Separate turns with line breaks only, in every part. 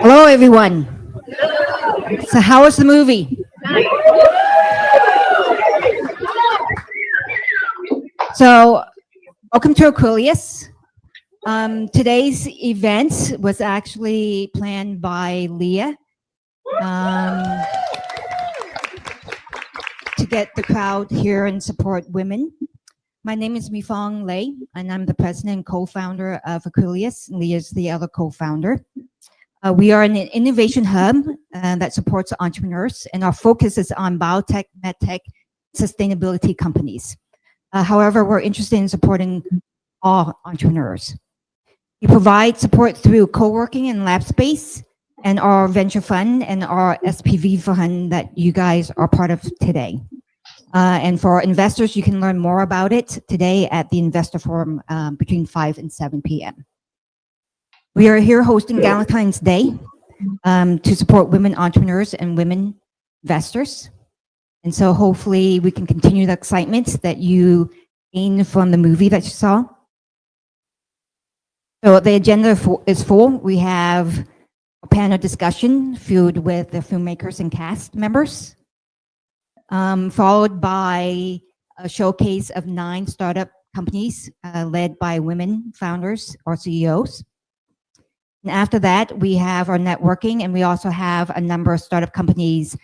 Hello, everyone. So, how was the movie? So, welcome to Aquilius. Today's event was actually planned by Leah to get the crowd here and support women. My name is Mifong Lei, and I'm the president and co-founder of Aquilius. Leah's the other co-founder. We are an innovation hub that supports entrepreneurs, and our focus is on biotech, medtech, sustainability companies. However, we're interested in supporting all entrepreneurs. We provide support through co-working and lab space, and our venture fund and our SPV fund that you guys are part of today. And for investors, you can learn more about it today at the Investor Forum between 5 and 7 p.m. We are here hosting Valentine's Day to support women entrepreneurs and women investors. And so hopefully we can continue the excitement that you gained from the movie that you saw. So the agenda is full. We have a panel discussion filled with the filmmakers and cast members, followed by a showcase of 9 startup companies led by women founders or CEOs. And after that, we have our networking, and we also have a number of startup companies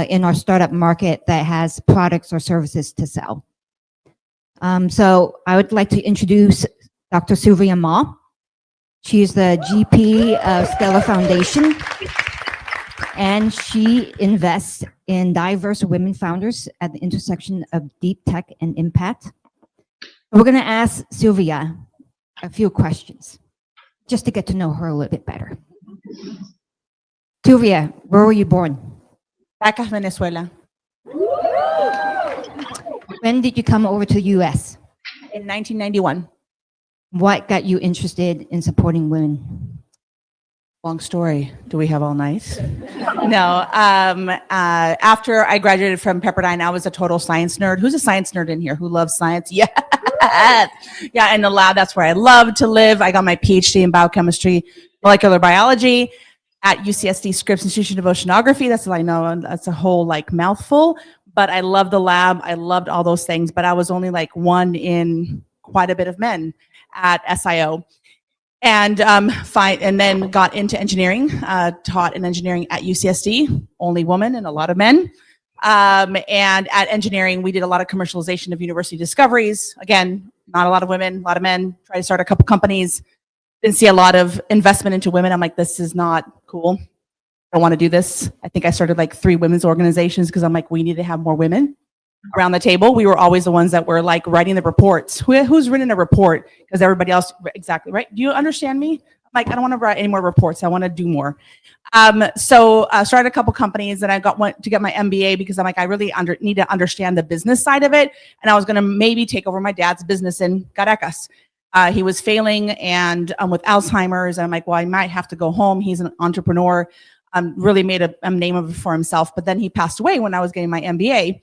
in our startup market that has products or services to sell. So I would like to introduce Dr. SILVIA Ma. She is the GP of Stella Foundation, and she invests in diverse women founders at the intersection of deep tech and impact. We're going to ask SILVIA a few questions just to get to know her a little bit better. SILVIA, where were you born?
Caracas, Venezuela.
When did you come over to the US?
In 1991.
What got you interested in supporting women?
Long story. Do we have all night? No. After I graduated from Pepperdine, I was a total science nerd. Who's a science nerd in here? Who loves science? Yeah. Yeah, in the lab, that's where I love to live. I got my PhD in biochemistry, molecular biology at UCSD Scripps Institution of Oceanography. That's all I know. That's a whole like mouthful. But I love the lab. I loved all those things. But I was only like one in quite a bit of men at SIO. And then got into engineering, taught in engineering at UCSD, only woman and a lot of men. And at engineering, we did a lot of commercialization of university discoveries. Again, not a lot of women, a lot of men. Tried to start a couple companies. Didn't see a lot of investment into women. I'm like, this is not cool. I don't want to do this. I think I started like 3 women's organizations because I'm like, we need to have more women around the table. We were always the ones that were like writing the reports. Who's written a report? Because everybody else, exactly, right? Do you understand me? I'm like, I don't want to write any more reports. I want to do more. So I started a couple companies, and I went to get my MBA because I'm like, I really need to understand the business side of it. And I was going to maybe take over my dad's business in Caracas. He was failing and with Alzheimer's. And I'm like, well, I might have to go home. He's an entrepreneur, really made a name for himself. But then he passed away when I was getting my MBA.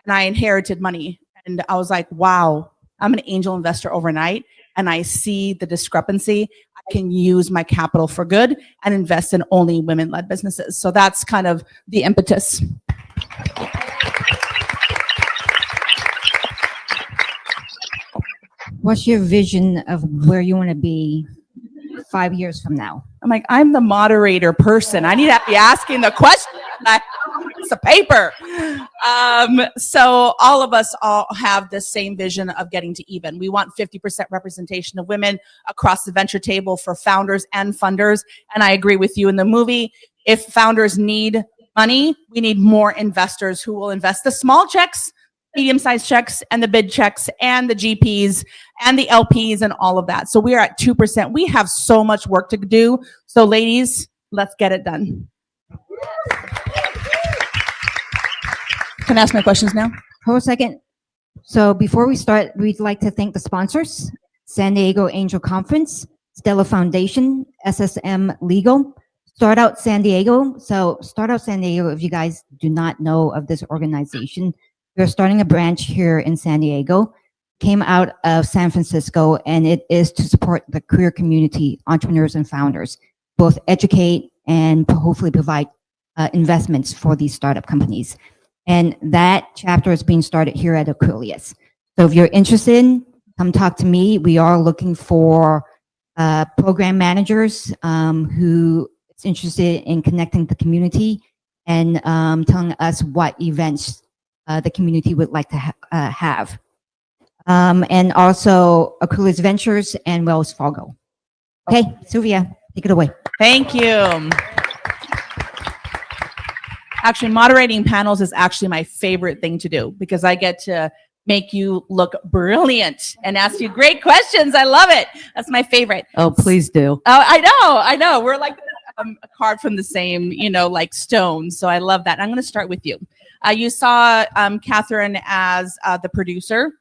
And I inherited money. And I was like, wow, I'm an angel investor overnight. And I see the discrepancy. I can use my capital for good and invest in only women-led businesses. So that's kind of the impetus.
What's your vision of where you want to be 5 years from now?
I'm like, I'm the moderator person. I need to be asking the question. It's a paper. So all of us all have the same vision of getting to even. We want 50% representation of women across the venture table for founders and funders. And I agree with you in the movie. If founders need money, we need more investors who will invest the small checks, medium-sized checks, and the big checks, and the GPs, and the LPs, and all of that. So we are at 2%. We have so much work to do. So ladies, let's get it done. Can I ask my questions now?
Hold a second. So before we start, we'd like to thank the sponsors: San Diego Angel Conference, Stella Foundation, SSM Legal, Start Out San Diego. So Start Out San Diego, if you guys do not know of this organization, we're starting a branch here in San Diego, came out of San Francisco, and it is to support the queer community, entrepreneurs and founders, both educate and hopefully provide investments for these startup companies. And that chapter is being started here at Aquilius. So if you're interested, come talk to me. We are looking for program managers who is interested in connecting the community and telling us what events the community would like to have. And also Aquilius Ventures and Wells Fargo. Okay, Sylvia, take it away.
Thank you. Actually, moderating panels is actually my favorite thing to do because I get to make you look brilliant and ask you great questions. I love it. That's my favorite.
Oh, please do.
Oh, I know. We're like a card from the same, like stone. So I love that. I'm going to start with you. You saw Catherine as the producer.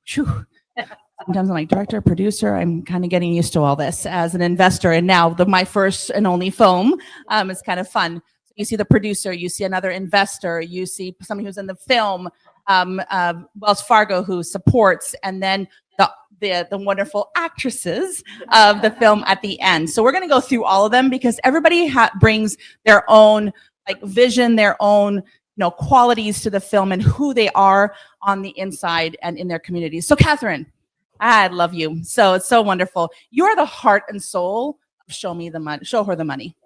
Sometimes I'm like director, producer. I'm kind of getting used to all this as an investor. And now my first and only film is kind of fun. You see the producer, you see another investor, you see somebody who's in the film, Wells Fargo who supports, and then the wonderful actresses of the film at the end. So we're going to go through all of them because everybody brings their own vision, their own qualities to the film and who they are on the inside and in their communities. So Catherine, I love you. So it's so wonderful. You are the heart and soul of Show Me the Money. Show her the money.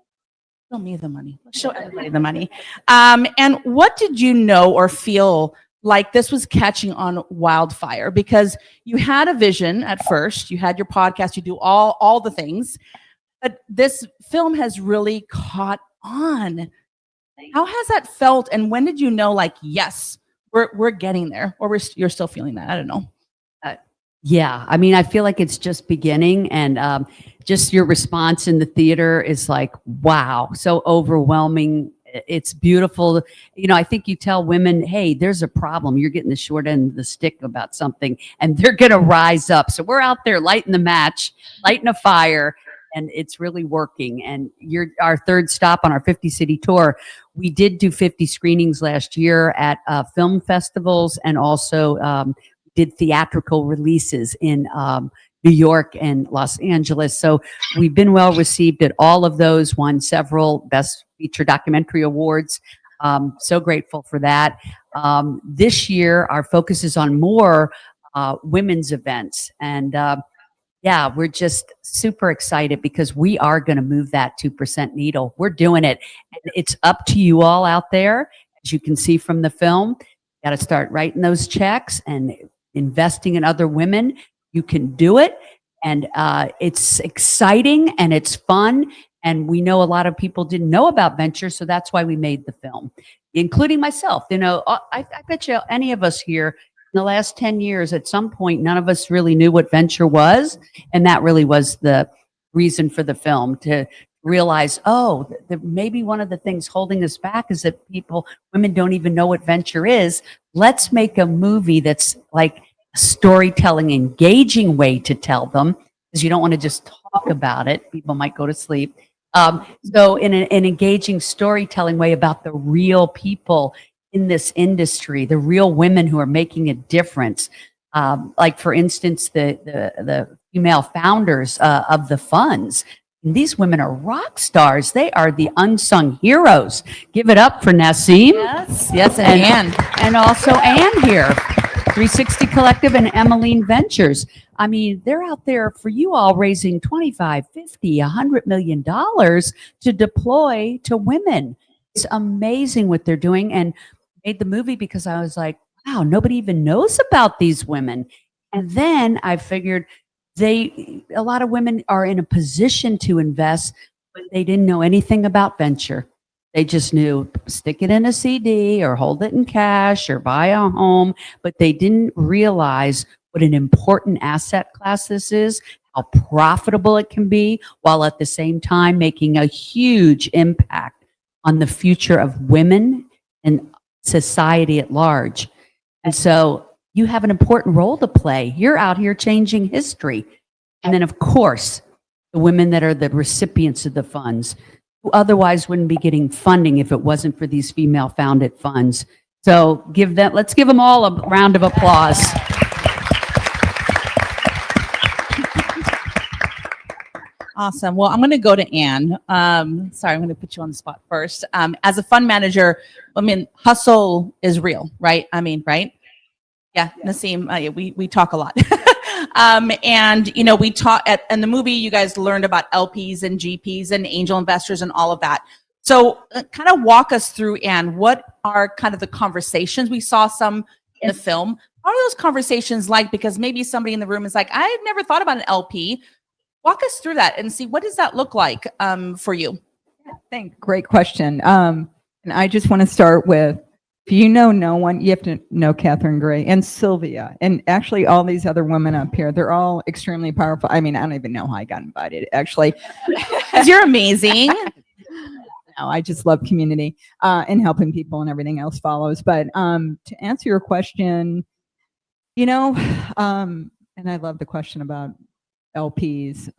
Show me the money. Show everybody the money. And what did you know or feel like this was catching on wildfire? Because you had a vision at first, you had your podcast, you do all the things, but this film has really caught on. How has that felt? And when did you know, yes, we're getting there, or you're still feeling that? I don't know.
Yeah, I mean, I feel like it's just beginning, and just your response in the theater is like, wow, so overwhelming. It's beautiful. I think you tell women, hey, there's a problem. You're getting the short end of the stick about something, and they're going to rise up. So we're out there lighting the match, lighting a fire, and it's really working. And you're our third stop on our 50-city tour. We did do 50 screenings last year at film festivals, and also did theatrical releases in New York and Los Angeles. So we've been well received at all of those, won several Best Feature Documentary Awards. So grateful for that. This year, our focus is on more women's events. And yeah, we're just super excited because we are going to move that 2% needle. We're doing it. And it's up to you all out there. As you can see from the film, you got to start writing those checks and investing in other women. You can do it. And it's exciting and it's fun. And we know a lot of people didn't know about venture. So that's why we made the film, including myself. I bet you any of us here in the last 10 years, at some point, none of us really knew what venture was. And that really was the reason for the film, to realize, maybe one of the things holding us back is that women don't even know what venture is. Let's make a movie that's like a storytelling, engaging way to tell them, because you don't want to just talk about it. People might go to sleep. So in an engaging storytelling way about the real people in this industry, the real women who are making a difference. Like for instance, the female founders of the funds. And these women are rock stars. They are the unsung heroes. Give it up for Naseem.
Yes, and Anne.
And also Anne here, 360 Collective and Emmeline Ventures. I mean, they're out there for you all raising $25, $50, $100 million to deploy to women. It's amazing what they're doing. And made the movie because I was like, wow, nobody even knows about these women. And then I figured a lot of women are in a position to invest, but they didn't know anything about venture. They just knew stick it in a CD or hold it in cash or buy a home, but they didn't realize what an important asset class this is, how profitable it can be, while at the same time making a huge impact on the future of women and society at large. And so you have an important role to play. You're out here changing history. And then, of course, the women that are the recipients of the funds, who otherwise wouldn't be getting funding if it wasn't for these female-founded funds. So let's give them all a round of applause.
Awesome. Well, I'm going to go to Anne. Sorry, I'm going to put you on the spot first. As a fund manager, I mean, hustle is real, right? I mean, right? Yeah, Naseem, we talk a lot. And, you know, we talk in the movie, you guys learned about LPs and GPs and angel investors and all of that. So kind of walk us through, Anne, what are kind of the conversations? We saw some in the film. How are those conversations like? Because maybe somebody in the room is like, I've never thought about an LP. Walk us through that and see, what does that look like for you?
Thanks. Great question. And I just want to start with, if you know no one, you have to know Catherine Gray and SILVIA, and actually all these other women up here. They're all extremely powerful. I mean, I don't even know how I got invited, actually.
You're amazing.
No, I just love community and helping people, and everything else follows. But to answer your question, you know, and I love the question about LPs.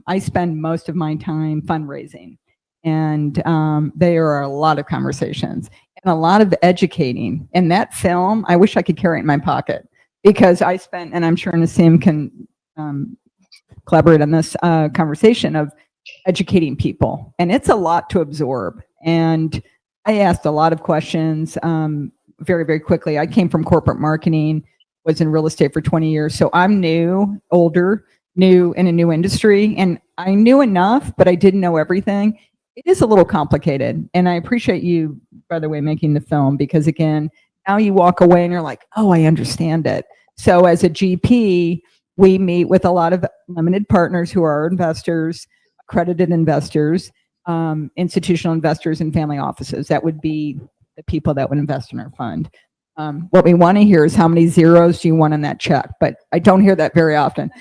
I spend most of my time fundraising, and there are a lot of conversations and a lot of educating. And that film, I wish I could carry it in my pocket, because I spent, and I'm sure Naseem can collaborate on this conversation of educating people. And it's a lot to absorb. And I asked a lot of questions very, very quickly. I came from corporate marketing, was in real estate for 20 years. So I'm older, new in a new industry. And I knew enough, but I didn't know everything. It is a little complicated. And I appreciate you, by the way, making the film, because again, now you walk away and you're like, oh, I understand it. So as a GP, we meet with a lot of limited partners who are investors, accredited investors, institutional investors, and family offices. That would be the people that would invest in our fund. What we want to hear is, how many zeros do you want on that check? But I don't hear that very often.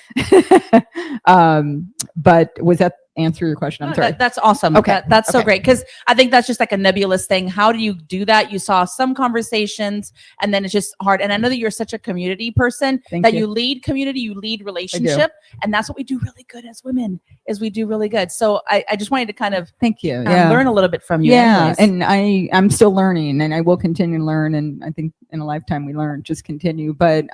But was that answer your question? I'm sorry.
That's awesome.
Okay.
That's so great, because I think that's just like a nebulous thing. How do you do that? You saw some conversations, and then it's just hard. And I know that you're such a community person, that you lead community, you lead relationship, and that's what we do really good as women. Is we do really good. So I just wanted to kind of
thank you.
Learn a little bit from you.
Yeah,
anyways.
and I'm still learning, and I will continue to learn. And I think in a lifetime we learn, just continue. But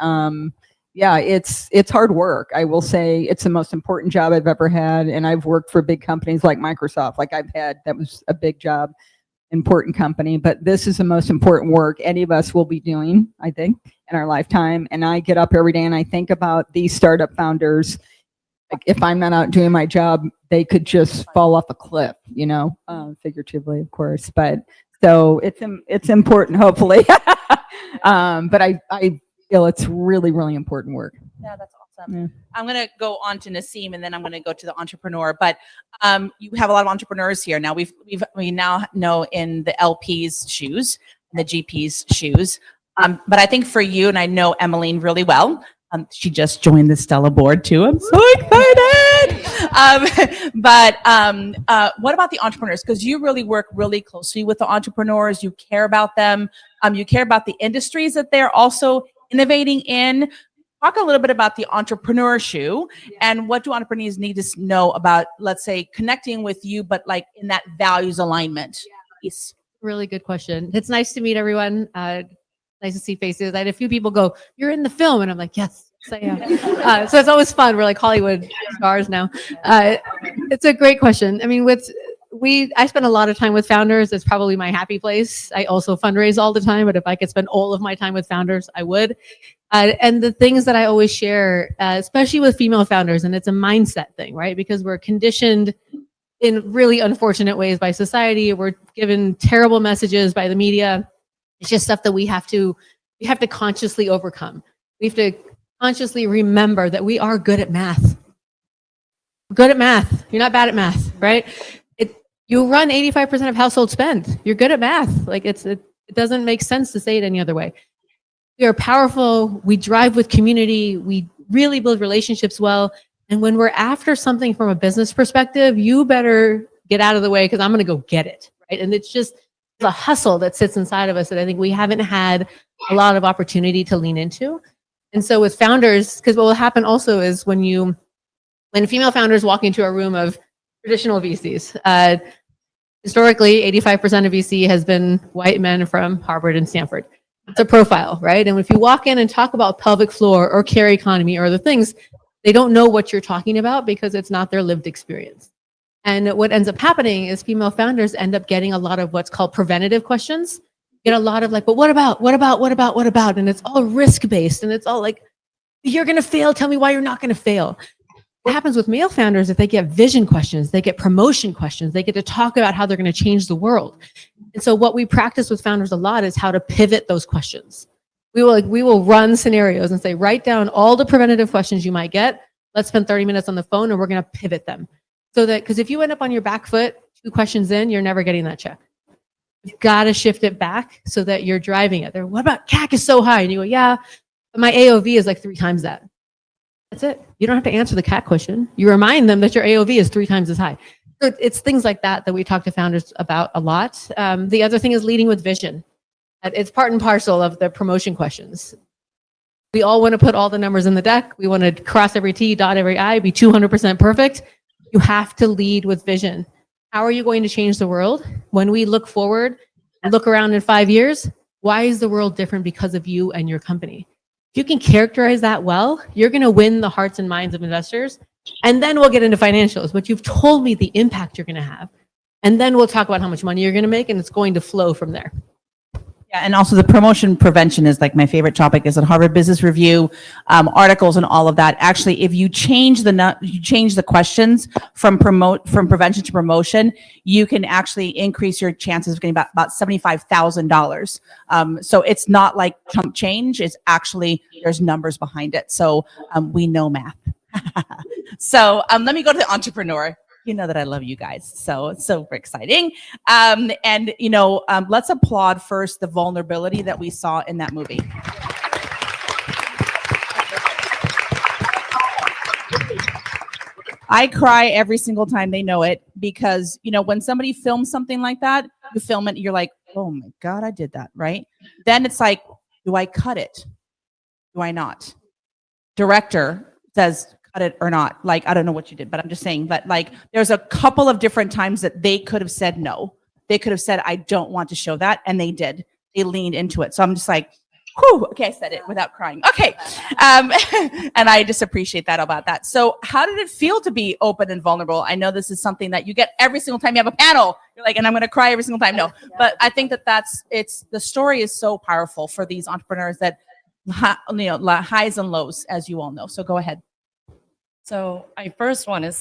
yeah, it's hard work. I will say it's the most important job I've ever had. And I've worked for big companies like Microsoft, that was a big job, important company. But this is the most important work any of us will be doing, I think, in our lifetime. And I get up every day and I think about these startup founders. Like, if I'm not out doing my job, they could just fall off a cliff, you know, figuratively, of course. But so it's important, hopefully. But I feel it's really, really important work.
Yeah, that's awesome. Yeah. I'm going to go on to Naseem, and then I'm going to go to the entrepreneur. But you have a lot of entrepreneurs here. Now we now know in the LP's shoes, the GP's shoes. But I think for you, and I know Emmeline really well, she just joined the Stella board too. I'm so excited. But what about the entrepreneurs? Because you really work really closely with the entrepreneurs. You care about them. You care about the industries that they're also innovating in. Talk a little bit about the entrepreneur shoe, and what do entrepreneurs need to know about, let's say, connecting with you, but like in that values alignment piece?
Really good question. It's nice to meet everyone. Nice to see faces. I had a few people go, "You're in the film," and I'm like, "Yes, I am." So it's always fun. We're like Hollywood stars now. It's a great question. I mean, I spend a lot of time with founders. It's probably my happy place. I also fundraise all the time, but if I could spend all of my time with founders, I would. And the things that I always share, especially with female founders, and it's a mindset thing, right? Because we're conditioned in really unfortunate ways by society. We're given terrible messages by the media. It's just stuff that we have to consciously overcome. We have to consciously remember that we are good at math. We're good at math. You're not bad at math, right? You run 85% of household spend. You're good at math. Like it doesn't make sense to say it any other way. We are powerful. We drive with community. We really build relationships well. And when we're after something from a business perspective, you better get out of the way, because I'm going to go get it, right? And it's just the hustle that sits inside of us that I think we haven't had a lot of opportunity to lean into. And so with founders, because what will happen also is when female founders walk into a room of traditional VCs, historically, 85% of VC has been white men from Harvard and Stanford. It's a profile, right? And if you walk in and talk about pelvic floor or care economy or other things, they don't know what you're talking about because it's not their lived experience. And what ends up happening is female founders end up getting a lot of what's called preventative questions. Get a lot of like, but what about? And it's all risk-based, and it's all like, you're going to fail. Tell me why you're not going to fail. What happens with male founders, if they get vision questions, they get promotion questions, they get to talk about how they're going to change the world. And so what we practice with founders a lot is how to pivot those questions. We will run scenarios and say, write down all the preventative questions you might get. Let's spend 30 minutes on the phone and we're going to pivot them. So that, because if you end up on your back foot 2 questions in, you're never getting that check. You've got to shift it back so that you're driving it. What about CAC is so high? And you go, yeah, but my AOV is like 3 times that. That's it. You don't have to answer the CAC question. You remind them that your AOV is 3 times as high. So it's things like that that we talk to founders about a lot. The other thing is leading with vision. It's part and parcel of the promotion questions. We all want to put all the numbers in the deck. We want to cross every T, dot every I, be 200% perfect. You have to lead with vision. How are you going to change the world? When we look forward and look around in 5 years, why is the world different because of you and your company? If you can characterize that well, you're going to win the hearts and minds of investors. And then we'll get into financials, but you've told me the impact you're going to have. And then we'll talk about how much money you're going to make, and it's going to flow from there.
Yeah, and also the promotion prevention is like my favorite topic. Is in Harvard Business Review articles and all of that. Actually, if you change the questions from prevention to promotion, you can actually increase your chances of getting about $75,000. So it's not like chump change. It's actually, there's numbers behind it. So we know math. So let me go to the entrepreneur. You know that I love you guys, so it's super exciting. And you know, let's applaud first the vulnerability that we saw in that movie. I cry every single time, they know it, because you know, when somebody films something like that, you film it, you're like, oh my God, I did that, right? Then it's like, do I cut it? Do I not? Director says, cut it or not. Like, I don't know what you did, but I'm just saying that, like, there's a couple of different times that they could have said no. They could have said, I don't want to show that. And they did. They leaned into it. So I'm just like, whew, okay, I said it without crying. Okay. And I just appreciate that about that. So how did it feel to be open and vulnerable? I know this is something that you get every single time you have a panel. You're like, and I'm going to cry every single time. No, but I think that the story is so powerful for these entrepreneurs that, you know, highs and lows, as you all know. So go ahead.
So I first want to,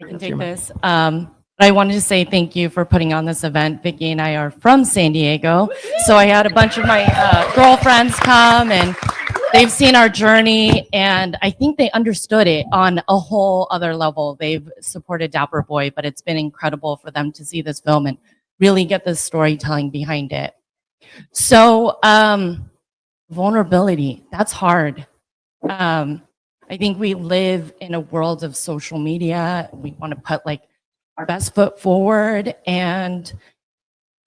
I can take this. But I wanted to say thank you for putting on this event. Vicky and I are from San Diego. So I had a bunch of my girlfriends come, and they've seen our journey, and I think they understood it on a whole other level. They've supported Dapper Boi, but it's been incredible for them to see this film and really get the storytelling behind it. So vulnerability, that's hard. I think we live in a world of social media. We want to put like our best foot forward. And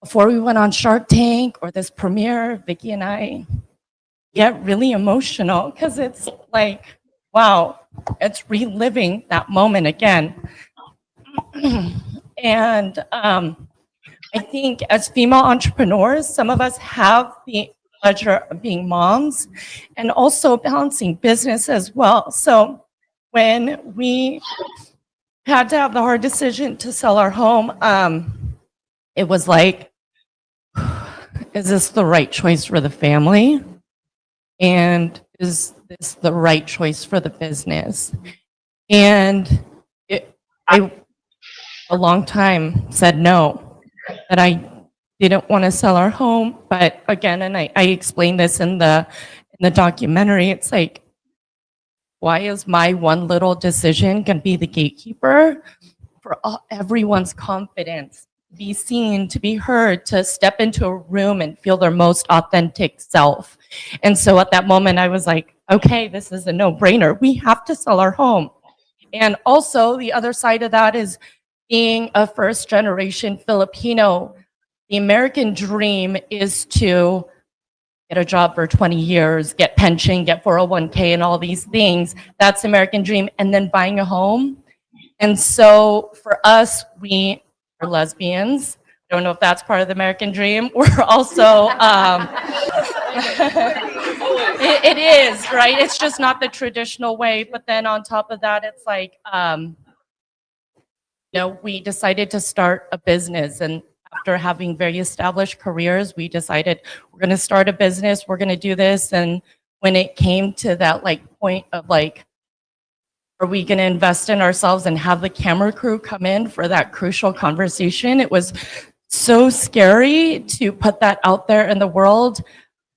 before we went on Shark Tank or this premiere, Vicky and I get really emotional because it's like, wow, it's reliving that moment again. And I think as female entrepreneurs, some of us have the pleasure of being moms and also balancing business as well. So when we had to have the hard decision to sell our home, it was like, is this the right choice for the family? And is this the right choice for the business? And I, a long time, said no, that I didn't want to sell our home. But again, and I explained this in the documentary, it's like, why is my one little decision going to be the gatekeeper for everyone's confidence, to be seen, to be heard, to step into a room and feel their most authentic self? And so at that moment, I was like, okay, this is a no-brainer. We have to sell our home. And also the other side of that is being a first-generation Filipino. The American dream is to get a job for 20 years, get pension, get 401k and all these things. That's the American dream. And then buying a home. And so for us, we are lesbians. I don't know if that's part of the American dream. We're also, it is, right? It's just not the traditional way. But then on top of that, it's like, we decided to start a business, and after having very established careers, we decided we're going to start a business, we're going to do this. And when it came to that point of are we going to invest in ourselves and have the camera crew come in for that crucial conversation, it was so scary to put that out there in the world.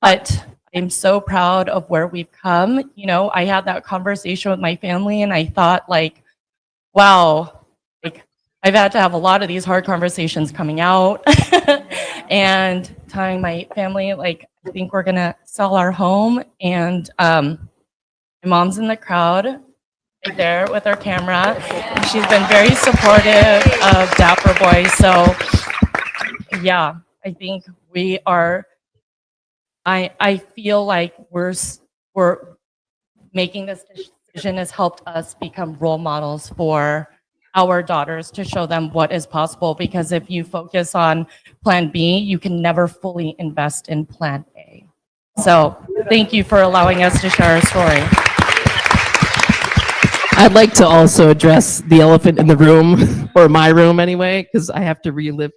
But I'm so proud of where we've come. I had that conversation with my family, and I thought wow, I've had to have a lot of these hard conversations coming out and telling my family, I think we're gonna sell our home. And my mom's in the crowd right there with her camera. And she's been very supportive of Dapper Boi. So yeah, I think we are, I feel like we're making this decision has helped us become role models for our daughters, to show them what is possible. Because if you focus on plan B, you can never fully invest in plan A. So thank you for allowing us to share our story.
I'd like to also address the elephant in the room, or my room anyway, because I have to relive.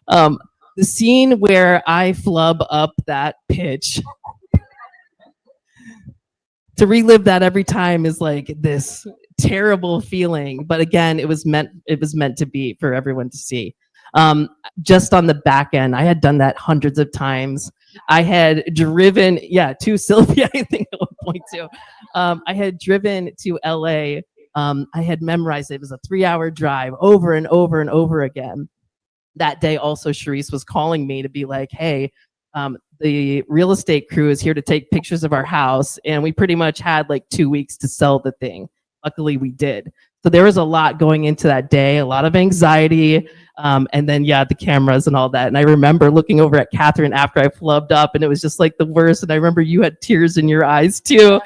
The scene where I flub up that pitch, to relive that every time is this terrible feeling. But again, it was meant to be for everyone to see. Just on the back end, I had done that hundreds of times. I had driven, to Sylvia, I think at one point too. I had driven to LA. I had memorized it. It was a 3-hour drive over and over and over again. That day also, CHARISSE was calling me to be like, hey, the real estate crew is here to take pictures of our house. And we pretty much had 2 weeks to sell the thing. Luckily we did. So there was a lot going into that day, a lot of anxiety. And then, the cameras and all that. And I remember looking over at Catherine after I flubbed up, and it was just the worst. And I remember you had tears in your eyes too.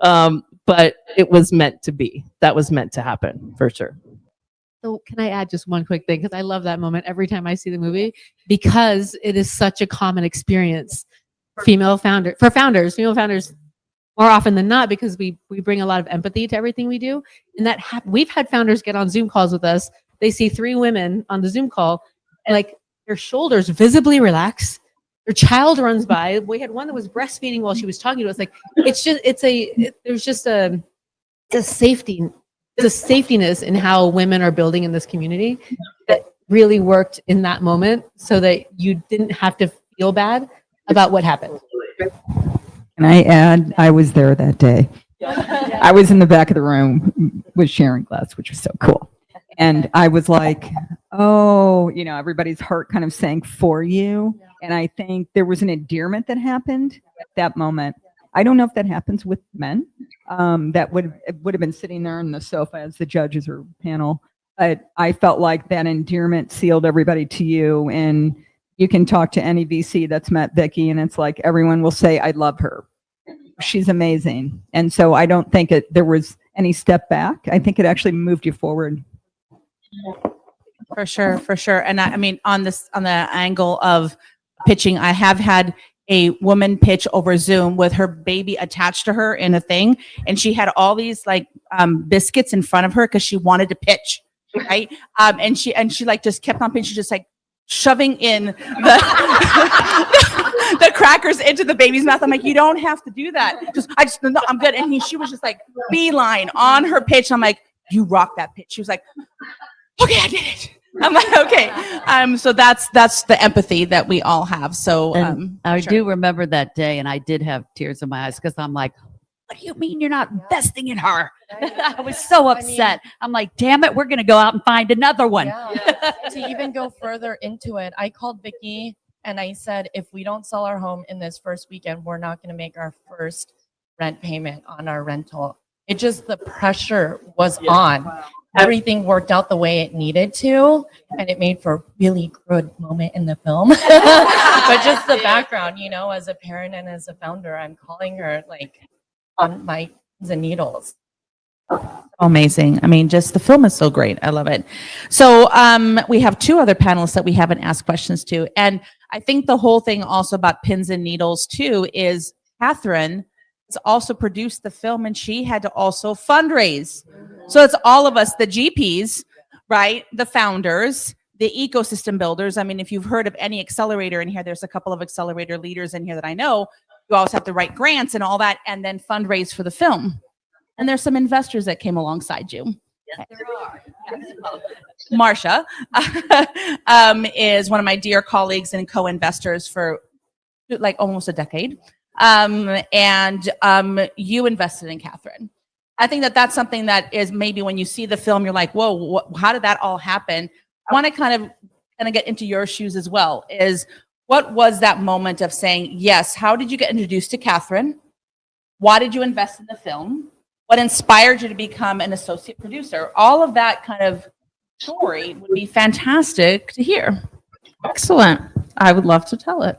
But it was meant to be. That was meant to happen for sure.
So can I add just one quick thing? Because I love that moment every time I see the movie, because it is such a common experience for female founders more often than not, because we bring a lot of empathy to everything we do. And we've had founders get on Zoom calls with us. They see 3 women on the Zoom call, and their shoulders visibly relax. Their child runs by. We had one that was breastfeeding while she was talking to us. There's just a safety. The safetiness in how women are building in this community that really worked in that moment, so that you didn't have to feel bad about what happened.
Can I add, I was there that day. I was in the back of the room with Sharon Glass, which was so cool. And I was like, oh, everybody's heart kind of sank for you. And I think there was an endearment that happened at that moment. I don't know if that happens with men. That would have been sitting there on the sofa as the judges or panel. But I felt like that endearment sealed everybody to you. And you can talk to any VC that's met Vicky, and it's everyone will say, I love her. She's amazing. And so I don't think there was any step back. I think it actually moved you forward.
For sure. And I mean, on the angle of pitching, I have had a woman pitch over Zoom with her baby attached to her in a thing, and she had all these biscuits in front of her because she wanted to pitch, right? And she just kept on pitching, just shoving in the crackers into the baby's mouth. I'm like, you don't have to do that. No, I'm good. And she was just beeline on her pitch. I'm like, you rock that pitch. She was like, okay, I did it. I'm like, okay. So that's the empathy that we all have. So
I do remember that day, and I did have tears in my eyes, because I'm like, what do you mean you're not investing in her? I was so upset. I'm like, damn it, we're going to go out and find another one.
Yeah. To even go further into it, I called Vicky and I said, if we don't sell our home in this first weekend, we're not going to make our first rent payment on our rental. It just, the pressure was on. Wow. Everything worked out the way it needed to, and it made for a really good moment in the film. But just the background, as a parent and as a founder, I'm calling her on my pins and needles.
Amazing. I mean, just the film is so great. I love it. So we have 2 other panelists that we haven't asked questions to. And I think the whole thing also about pins and needles too is Catherine has also produced the film, and she had to also fundraise. So it's all of us, the GPs, right? The founders, the ecosystem builders. I mean, if you've heard of any accelerator in here, there's a couple of accelerator leaders in here that I know. You always have to write grants and all that, and then fundraise for the film. And there's some investors that came alongside you.
Yes, there are.
MARCIA is one of my dear colleagues and co-investors for like almost a decade. You invested in Catherine. I think that that's something that is maybe when you see the film, you're like, whoa, how did that all happen? I want to kind of get into your shoes as well. Is what was that moment of saying, yes, how did you get introduced to Catherine? Why did you invest in the film? What inspired you to become an associate producer? All of that kind of story would be fantastic to hear.
Excellent. I would love to tell it.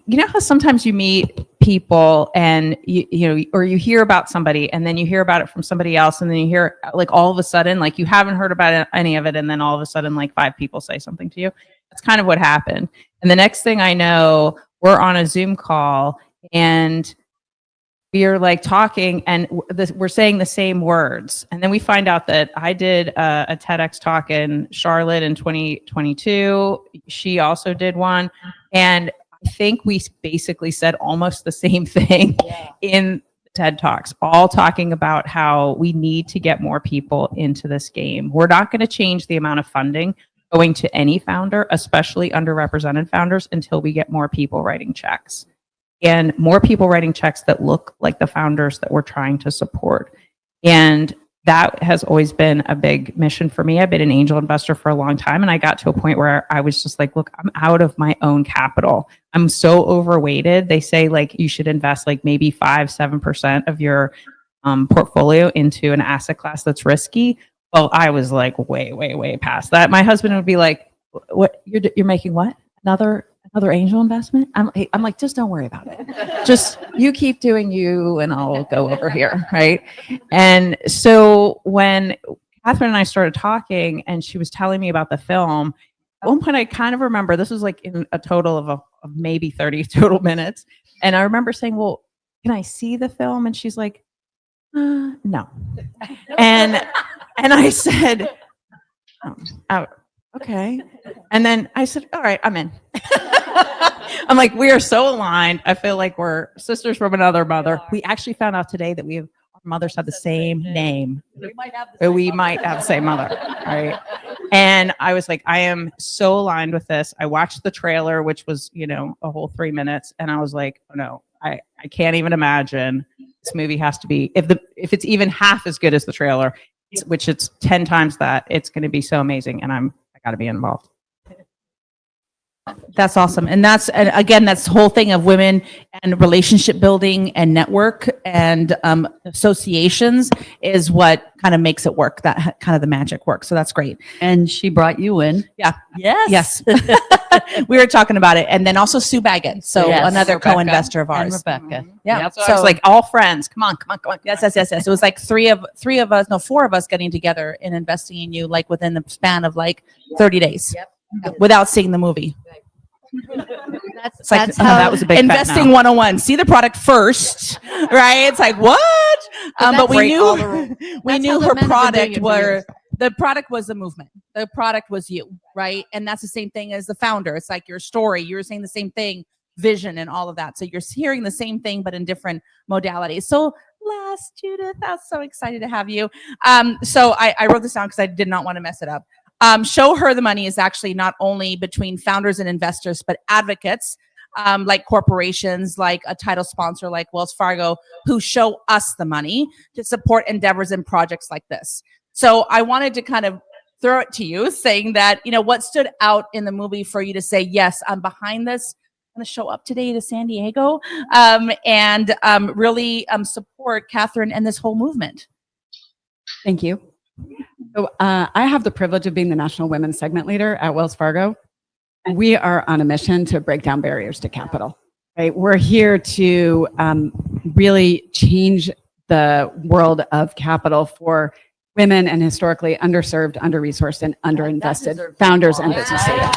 You know how sometimes you meet people and you know, or you hear about somebody and then you hear about it from somebody else and then you hear like all of a sudden, like you haven't heard about any of it. And then all of a sudden, like 5 people say something to you. That's kind of what happened. And the next thing I know, we're on a Zoom call and we are like talking and we're saying the same words. And then we find out that I did a TEDx talk in Charlotte in 2022. She also did one. And I think we basically said almost the same thing in TED Talks, all talking about how we need to get more people into this game. We're not going to change the amount of funding going to any founder, especially underrepresented founders, until we get more people writing checks. And more people writing checks that look like the founders that we're trying to support. And that has always been a big mission for me. I've been an angel investor for a long time. And I got to a point where I was just like, look, I'm out of my own capital. I'm so overweighted. They say like you should invest like maybe 5-7% of your portfolio into an asset class that's risky. Well, I was like way past that. My husband would be like, what, you're making what? Another angel investment? I'm like, just don't worry about it. Just you keep doing you and I'll go over here, right? And so when Catherine and I started talking and she was telling me about the film, at one point I kind of remember, this was like in a total of maybe 30 total minutes. And I remember saying, well, can I see the film? And she's like, no. And I said, oh, okay. And then I said, all right, I'm in. I'm like, we are so aligned. I feel like we're sisters from another mother. We actually found out today that our mothers have the same name. We might have the same mother, right? And I was like, I am so aligned with this. I watched the trailer, which was, you know, a whole 3 minutes. And I was like, oh no, I can't even imagine. This movie has to be, if it's even half as good as the trailer, which it's 10 times that, it's going to be so amazing. And I got to be involved.
That's awesome. And again, that's the whole thing of women and relationship building and network and associations is what kind of makes it work. That kind of the magic works. So that's great.
And she brought you in.
Yeah.
Yes.
We were talking about it. And then also Sue Baggett. So
Yes.
another
Rebecca.
Co-investor of ours.
And Rebecca.
Yeah.
Yep.
So
I was like, all friends. Come on.
Yes. It was like 4 of us getting together and investing in you, like within the span of like 30 days.
Yep.
Without seeing the movie.
That's
Like,
how
that was a big bet
investing
now.
101. See the product first, right? It's like what? But we
Break all the
knew
That's how the
her
men have been doing
product
it for years.
the product was the movement. The product was you, right? And that's the same thing as the founder. It's like your story. You're saying the same thing, vision, and all of that. So you're hearing the same thing, but in different modalities. So last, Judith, I was so excited to have you. So I wrote this down because I did not want to mess it up. Show Her the Money is actually not only between founders and investors, but advocates like corporations, like a title sponsor like Wells Fargo, who show us the money to support endeavors and projects like this. So I wanted to kind of throw it to you saying that, you know, what stood out in the movie for you to say, yes, I'm behind this. I'm going to show up today to San Diego and really support Catherine and this whole movement.
Thank you. So I have the privilege of being the National Women's Segment Leader at Wells Fargo. We are on a mission to break down barriers to capital. Right? We're here to really change the world of capital for women and historically underserved, under-resourced, and underinvested founders and business leaders.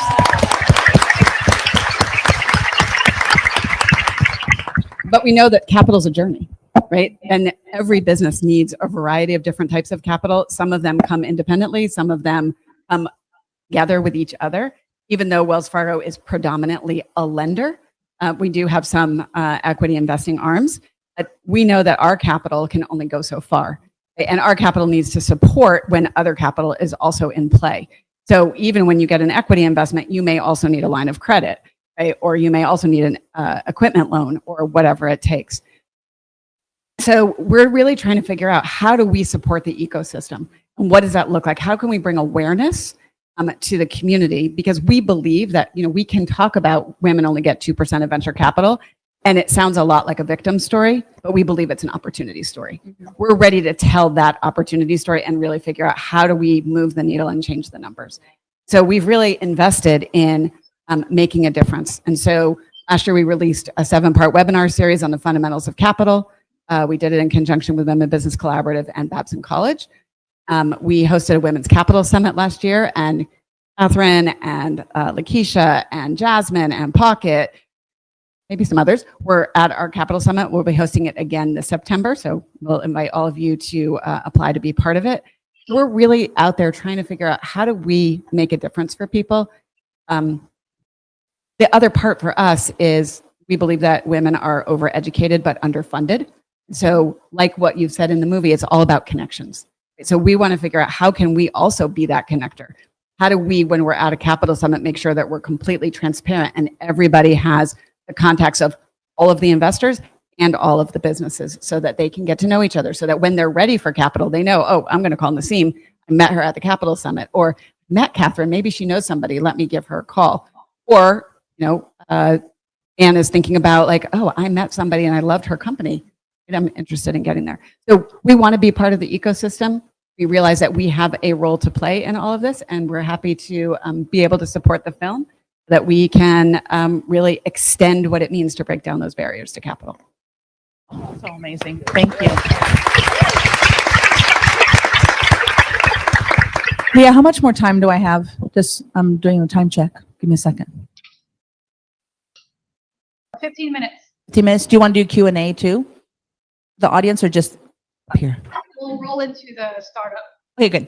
But we know that capital is a journey. right? And every business needs a variety of different types of capital. Some of them come independently, some of them come together with each other. Even though Wells Fargo is predominantly a lender, we do have some equity investing arms, but we know that our capital can only go so far. Right? And our capital needs to support when other capital is also in play. So even when you get an equity investment, you may also need a line of credit, right? Or you may also need an equipment loan or whatever it takes. So we're really trying to figure out, how do we support the ecosystem? And what does that look like? How can we bring awareness to the community? Because we believe that, we can talk about women only get 2% of venture capital, and it sounds a lot like a victim story, but we believe it's an opportunity story. We're ready to tell that opportunity story and really figure out, how do we move the needle and change the numbers? So we've really invested in making a difference. And so last year we released a 7-part webinar series on the fundamentals of capital. We did it in conjunction with Women Business Collaborative and Babson College. We hosted a Women's Capital Summit last year, and Catherine and Lakeisha and Jasmine and Pocket, maybe some others, were at our Capital Summit. We'll be hosting it again this September, so we'll invite all of you to apply to be part of it. We're really out there trying to figure out, how do we make a difference for people? The other part for us is, we believe that women are overeducated but underfunded. So like what you've said in the movie, it's all about connections. So we want to figure out, how can we also be that connector? How do we, when we're at a Capital Summit, make sure that we're completely transparent and everybody has the contacts of all of the investors and all of the businesses, so that they can get to know each other, so that when they're ready for capital, they know, oh, I'm going to call Naseem. I met her at the Capital Summit, or met Catherine. Maybe she knows somebody. Let me give her a call. Or, Anne is thinking about, like, oh, I met somebody and I loved her company, and I'm interested in getting there. So we want to be part of the ecosystem. We realize that we have a role to play in all of this, and we're happy to be able to support the film, that we can really extend what it means to break down those barriers to capital.
Oh, so amazing. Thank you. Leah, how much more time do I have? Just, I'm doing a time check. Give me a second.
15 minutes.
15 minutes. Do you want to do Q&A too? The audience, or just up here?
We'll roll into the startup.
Okay, good.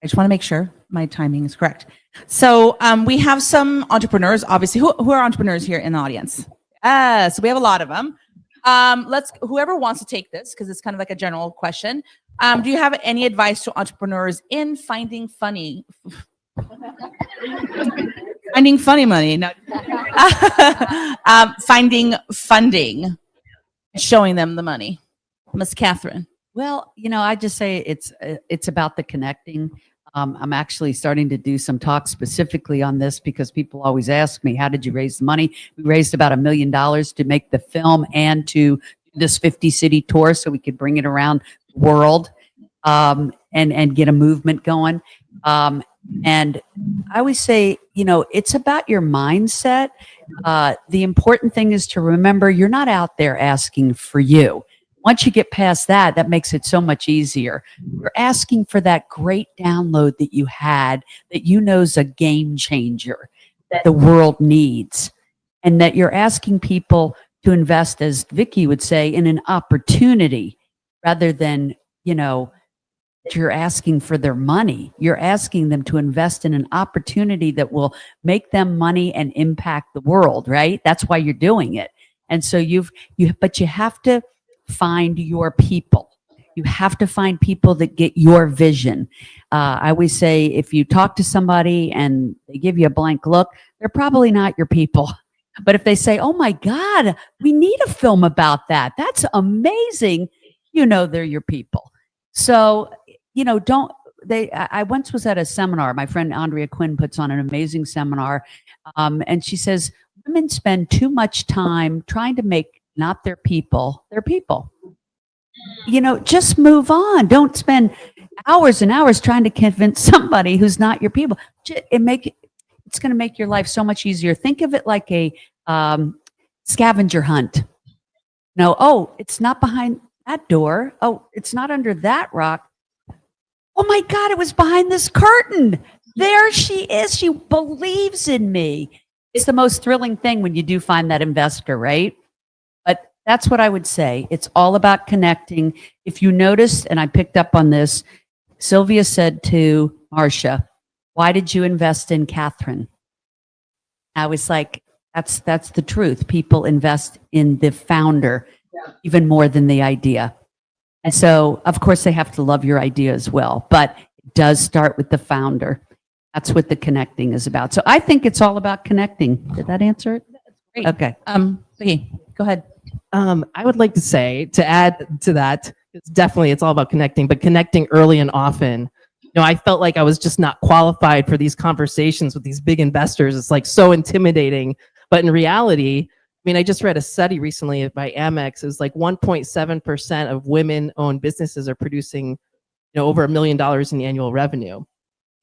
I just want to make sure my timing is correct. So we have some entrepreneurs, obviously. Who are entrepreneurs here in the audience? So we have a lot of them. Whoever wants to take this, because it's kind of like a general question. Do you have any advice to entrepreneurs in finding funny money? No. Finding funding, showing them the money. Miss Catherine.
Well, I just say it's about the connecting. I'm actually starting to do some talks specifically on this, because people always ask me, how did you raise the money? We raised about $1 million to make the film and to do this 50-city tour, so we could bring it around the world and get a movement going. And I always say, it's about your mindset. The important thing is to remember, you're not out there asking for you. Once you get past that, that makes it so much easier. You're asking for that great download that you had, that is a game changer, that the world needs. And that you're asking people to invest, as Vicky would say, in an opportunity, rather than, you're asking for their money. You're asking them to invest in an opportunity that will make them money and impact the world, right? That's why you're doing it. And so but you have to find your people. You have to find people that get your vision. I always say, if you talk to somebody and they give you a blank look, they're probably not your people. But if they say, oh my God, we need a film about that, that's amazing, they're your people. So, I once was at a seminar. My friend Andrea Quinn puts on an amazing seminar. And she says, women spend too much time trying to make not their people, their people. Just move on. Don't spend hours and hours trying to convince somebody who's not your people. It's going to make your life so much easier. Think of it like a scavenger hunt. Oh, it's not behind that door. Oh, it's not under that rock. Oh my God, it was behind this curtain. There she is. She believes in me. It's the most thrilling thing when you do find that investor, right? But That's what I would say. It's all about connecting. If you noticed, and I picked up on this, Sylvia said to Marcia, why did you invest in Catherine? I was like, that's the truth. People invest in the founder even more than the idea. And so, of course, they have to love your idea as well, but it does start with the founder. That's what the connecting is about. So I think it's all about connecting. Did that answer it?
Great.
Okay.
Vicky, go ahead.
I would like to say, to add to that, it's all about connecting, but connecting early and often. You know, I felt like I was just not qualified for these conversations with these big investors. It's like so intimidating. But in reality, I mean, I just read a study recently by Amex. It was like 1.7% of women-owned businesses are producing, over $1 million in annual revenue.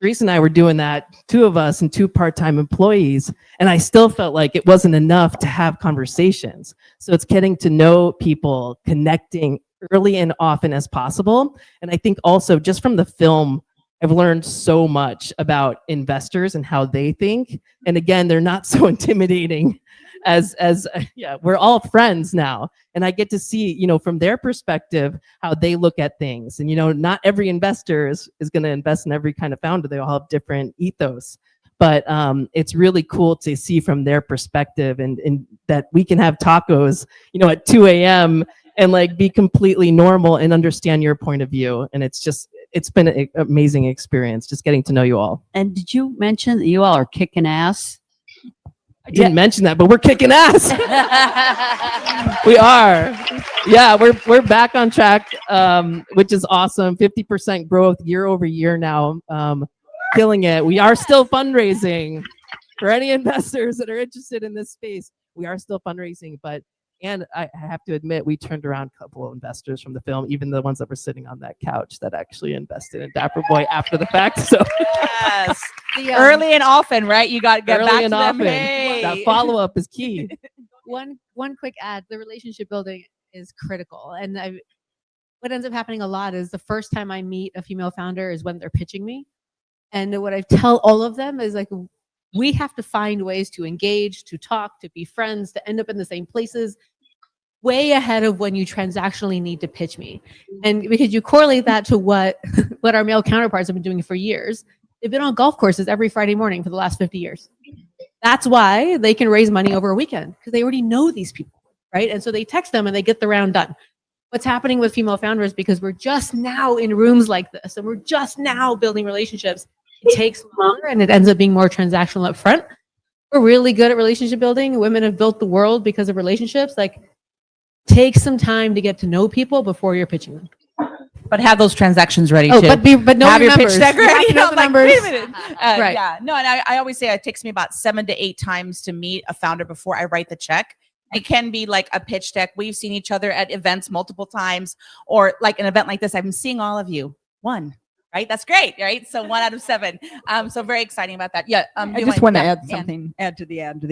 Teresa and I were doing that, 2 of us and 2 part-time employees, and I still felt like it wasn't enough to have conversations. So it's getting to know people, connecting early and often as possible. And I think also just from the film, I've learned so much about investors and how they think. And again, they're not so intimidating as we're all friends now. And I get to see, from their perspective, how they look at things. And, not every investor is going to invest in every kind of founder. They all have different ethos. But it's really cool to see from their perspective and that we can have tacos, at 2 a.m. and like be completely normal and understand your point of view. And it's been an amazing experience just getting to know you all.
And did you mention that you all are kicking ass?
I didn't mention that, but we're kicking ass. We are. Yeah, we're back on track, which is awesome. 50% growth year over year now. Killing it. We are still fundraising for any investors that are interested in this space. We are still fundraising, and I have to admit, we turned around a couple of investors from the film, even the ones that were sitting on that couch that actually invested in Dapper Boi after the fact. So
Yes. Early and often, right? You got to get
early
back
and
to them.
often.
Hey.
That follow-up is key.
One quick add, the relationship building is critical. And what ends up happening a lot is the first time I meet a female founder is when they're pitching me. And what I tell all of them is like, we have to find ways to engage, to talk, to be friends, to end up in the same places way ahead of when you transactionally need to pitch me. And because you correlate that to what our male counterparts have been doing for years. They've been on golf courses every Friday morning for the last 50 years. That's why they can raise money over a weekend, because they already know these people, right? And so they text them and they get the round done. What's happening with female founders, because we're just now in rooms like this and we're just now building relationships, it takes longer and it ends up being more transactional up front. We're really good at relationship building. Women have built the world because of relationships. Like, take some time to get to know people before you're pitching them.
But have those transactions ready
Oh,
too.
but know
have
your
your
numbers.
pitch deck
You have
ready.
to know
I'm
the
like,
numbers.
wait a minute.
Right.
Yeah. No, and I always say it takes me about 7 to 8 times to meet a founder before I write the check. It can be like a pitch deck. We've seen each other at events multiple times, or like an event like this. I've been seeing all of you. 1, right? That's great, right? So 1 out of 7. So very exciting about that. Yeah.
I just want to add something. Add to the ad.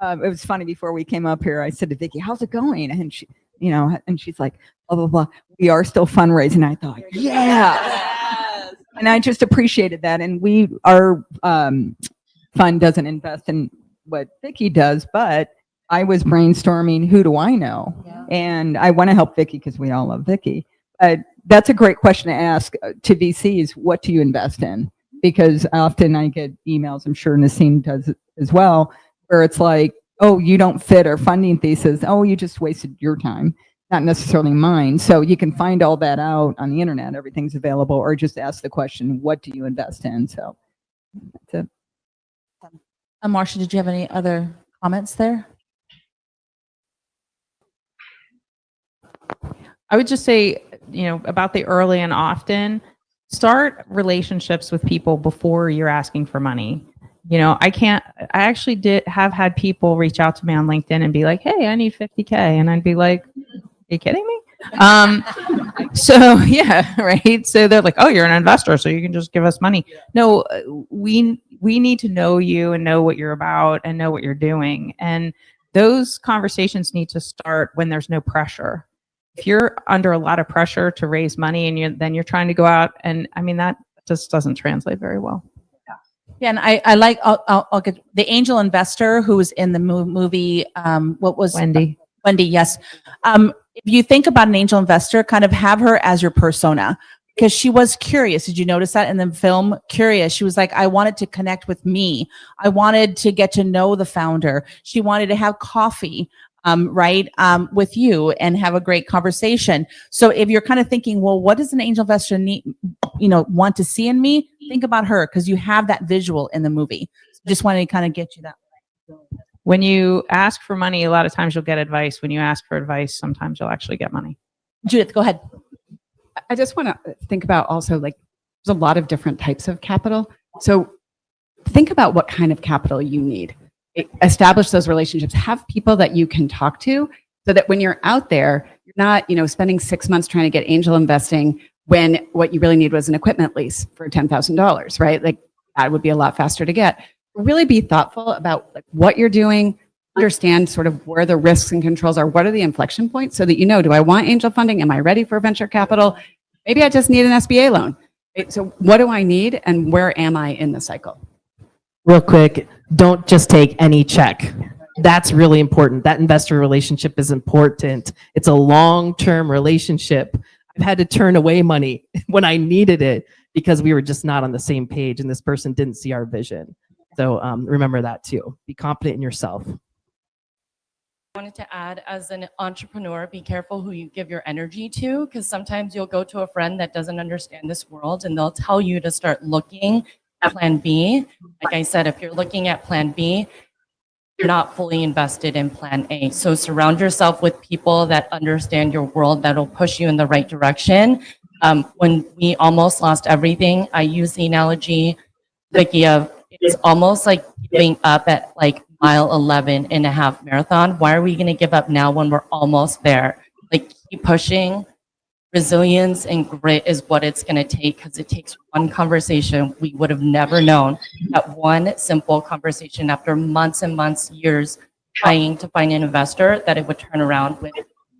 It was funny, before we came up here, I said to Vicky, "How's it going?" And she, and she's like, "Blah blah blah. We are still fundraising." I thought, yeah.
Yes.
And I just appreciated that. And our fund doesn't invest in what Vicky does, but I was brainstorming, who do I know?
Yeah.
And I want to help Vicky because we all love Vicky. That's a great question to ask to VCs. What do you invest in? Because often I get emails, I'm sure Naseem does it as well, where it's like, oh, you don't fit our funding thesis. Oh, you just wasted your time, not necessarily mine. So you can find all that out on the internet. Everything's available, or just ask the question, what do you invest in? So that's it.
Marcia, did you have any other comments there?
I would just say, about the early and often, start relationships with people before you're asking for money. I actually have had people reach out to me on LinkedIn and be like, "Hey, I need 50K." And I'd be like, "Are you kidding me?" So yeah, right. So they're like, "Oh, you're an investor, so you can just give us money." No, we need to know you and know what you're about and know what you're doing. And those conversations need to start when there's no pressure. If you're under a lot of pressure to raise money and then you're trying to go out, and that just doesn't translate very well.
Yeah, and I like, I'll get the angel investor who was in the movie. What was
Wendy?
Wendy, yes. If you think about an angel investor, kind of have her as your persona, because she was curious. Did you notice that in the film? Curious. She was like, I wanted to connect with me. I wanted to get to know the founder. She wanted to have coffee, with you and have a great conversation. So if you're kind of thinking, well, what does an angel investor need, want to see in me? Think about her, because you have that visual in the movie. Just wanted to kind of get you that.
When you ask for money, a lot of times you'll get advice. When you ask for advice, sometimes you'll actually get money.
Judith, go ahead.
I just want to think about also, like, there's a lot of different types of capital. So think about what kind of capital you need. Establish those relationships. Have people that you can talk to, so that when you're out there, you're not, spending 6 months trying to get angel investing when what you really need was an equipment lease for $10,000, right? Like, that would be a lot faster to get. Really be thoughtful about, like, what you're doing. Understand sort of where the risks and controls are. What are the inflection points, so that do I want angel funding? Am I ready for venture capital? Maybe I just need an SBA loan. Right? So what do I need, and where am I in the cycle?
Real quick, don't just take any check. That's really important. That investor relationship is important. It's a long-term relationship. I've had to turn away money when I needed it because we were just not on the same page and this person didn't see our vision. So remember that too. Be confident in yourself.
I wanted to add, as an entrepreneur, be careful who you give your energy to, because sometimes you'll go to a friend that doesn't understand this world and they'll tell you to start looking at plan B. Like I said, if you're looking at plan B, you're not fully invested in plan A. So surround yourself with people that understand your world, that'll push you in the right direction. When we almost lost everything, I use the analogy, Vicky, of it's almost like giving up at like mile 11 and a half marathon. Why are we going to give up now when we're almost there? Like, keep pushing. Resilience and grit is what it's going to take, because it takes one conversation. We would have never known that one simple conversation, after months and months, years trying to find an investor, that it would turn around with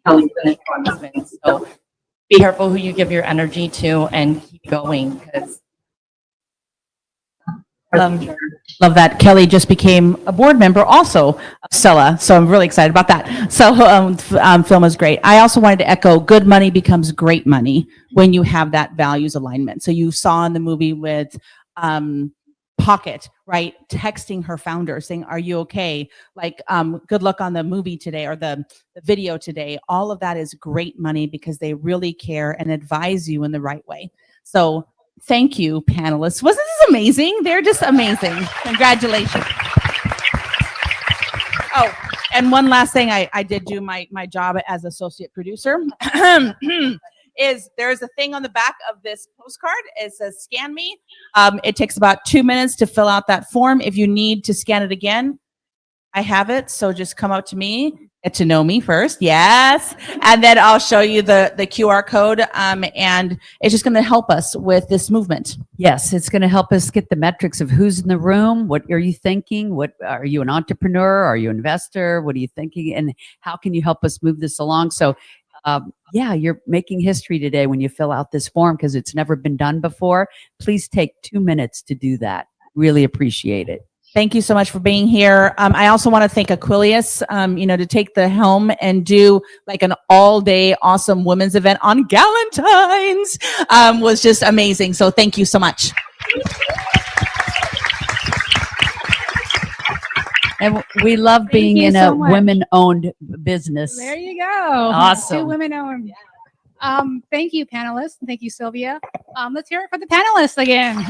thousands of investments. So be careful who you give your energy to and keep going, because
Love that. Kelly just became a board member also of Stella, so I'm really excited about that. So film is great. I also wanted to echo, good money becomes great money when you have that values alignment. So you saw in the movie with Pocket, right, texting her founder saying, are you okay? Like, good luck on the movie today, or the video today. All of that is great money because they really care and advise you in the right way. So thank you, panelists. Wasn't this amazing? They're just amazing. Congratulations. Oh, and one last thing, I did do my job as associate producer. Is there's a thing on the back of this postcard. It says, scan me. It takes about 2 minutes to fill out that form. If you need to scan it again, I have it. So just come up to me, get to know me first. Yes. And then I'll show you the QR code. And it's just going to help us with this movement.
Yes, it's going to help us get the metrics of who's in the room. What are you thinking? What are you, an entrepreneur? Are you an investor? What are you thinking? And how can you help us move this along? So yeah, you're making history today when you fill out this form, because it's never been done before. Please take 2 minutes to do that. Really appreciate it.
Thank you so much for being here. I also want to thank Aquilius, to take the helm and do like an all-day awesome women's event on Galentine's was just amazing. So thank you so much.
And we love being
you
in
so
a
much.
women-owned business.
There you go.
Awesome.
2 women owned. Thank you, panelists. And thank you, Sylvia. Let's hear it for the panelists again.